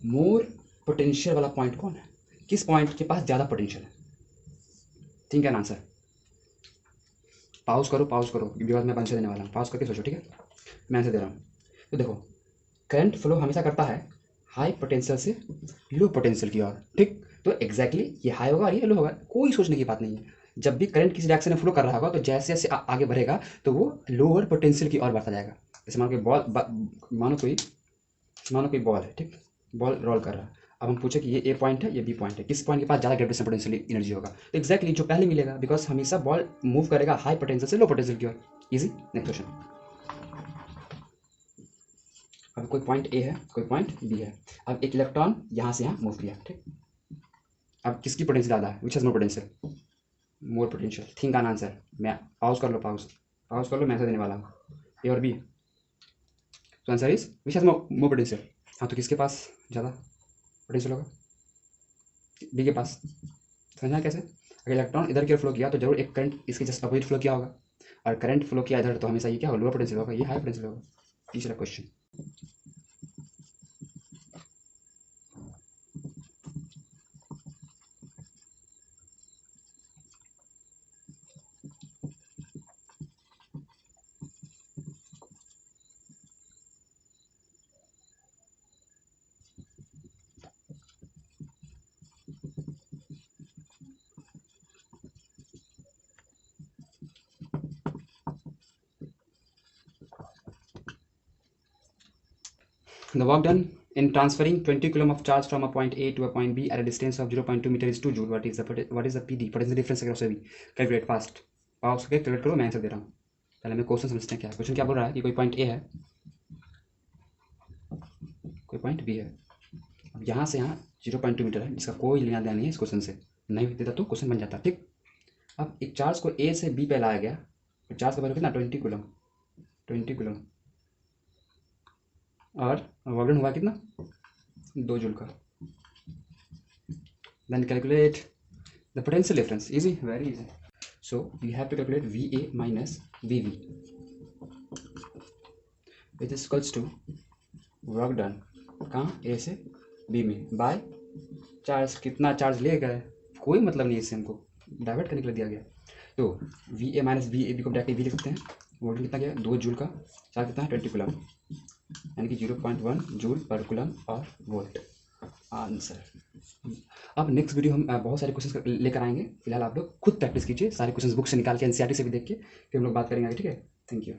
मोर पोटेंशियल वाला पॉइंट कौन है, किस पॉइंट के पास ज़्यादा पोटेंशियल है। ठीक है ना आंसर, पाउज करो बिकॉज मैं आंसर देने वाला हूँ, पाउज करके सोचो, ठीक है, मैं आंसर दे रहा हूँ। तो देखो, करंट फ्लो हमेशा करता है हाई पोटेंशियल से लो पोटेंशियल की ओर, ठीक, तो एग्जैक्टली ये हाई होगा और ये लो होगा, कोई सोचने की बात नहीं है। जब भी करंट किसी डायरेक्शन में फ्लो कर रहा होगा तो जैसे जैसे आगे बढ़ेगा तो वो लोअर पोटेंशियल की ओर बढ़ता जाएगा। जैसे मानो कोई बॉल है, ठीक, बॉल रोल कर रहा है, अब हम पूछे कि ये ए पॉइंट है, ये बी पॉइंट है, किस पॉइंट के पास ज़्यादा ग्रेविटेशनल पोटेंशियल एनर्जी होगा, तो एक्जैक्टली जो पहले मिलेगा, बिकॉज हमेशा बॉल मूव करेगा हाई पोटेंशियल से लो पोटेंशियल की ओर। Easy, next question. अब कोई पॉइंट ए है, कोई पॉइंट बी है, अब एक इलेक्ट्रॉन यहाँ से यहाँ मूव किया, ठीक, अब किसकी पोटेंशियल ज़्यादा है, which has more potential, more potential, think on answer. मैं पाउज कर लो, पाउज कर लो, मैं आंसर देने वाला हूँ, ए और बी, तो answer is which has more potential. हाँ, तो किसके पास ज़्यादा पोटेंशियल होगा, बी के पास। समझना कैसे, अगर इलेक्ट्रॉन इधर की ओर फ्लो किया तो जरूर एक करंट इसके जस्ट अपोजिट फ्लो किया होगा, और करंट फ्लो किया इधर तो हमेशा ये क्या होगा, लोअर पोटेंशियल होगा, ये हाई पोटेंशियल होगा। तीसरा question, the work done in transferring 20 coulomb of charge from a point A to a point B at a distance of 0.2 meter is 2 joule. What is the PD, potential difference अगर उसे भी calculate fast, power से calculate करो, मैं answer दे रहा हूँ। पहले मैं क्वेश्चन समझते हैं क्या, क्वेश्चन क्या बोल रहा है कि कोई पॉइंट ए है, कोई पॉइंट बी है, अब यहाँ से यहाँ 0.2 मीटर है, जिसका कोई लेना देना नहीं है इस क्वेश्चन से, नहीं देता तो क्वेश्चन बन जाता, ठीक। अब एक चार्ज को ए से बी पे लाया गया, तो चार्ज का वैल्यू कितना, 20 कूलम, और वर्क डन हुआ कितना, 2 जूल का। then calculate the potential difference. Easy, very easy. So we have to calculate VA minus VV, which is equals to work done कहाँ ए से बी में बाय चार्ज, कितना चार्ज ले गए कोई मतलब नहीं है इससे, हमको डाइवर्ट करने के लिए दिया गया। तो V A minus B A B को डायरेक्ट वी लिख सकते हैं। वोल्ट कितना गया 2 जूल का, चार्ज कितना है 20 कूलम, यानी कि 0.1 जूल पर कूलम और वोल्ट आंसर। अब नेक्स्ट वीडियो हम बहुत सारे क्वेश्चन लेकर आएंगे। फिलहाल आप लोग खुद प्रैक्टिस कीजिए, सारे क्वेश्चन बुक से निकाल के एनसीईआरटी से भी देख के फिर हम लोग बात करेंगे, ठीक है। Thank you.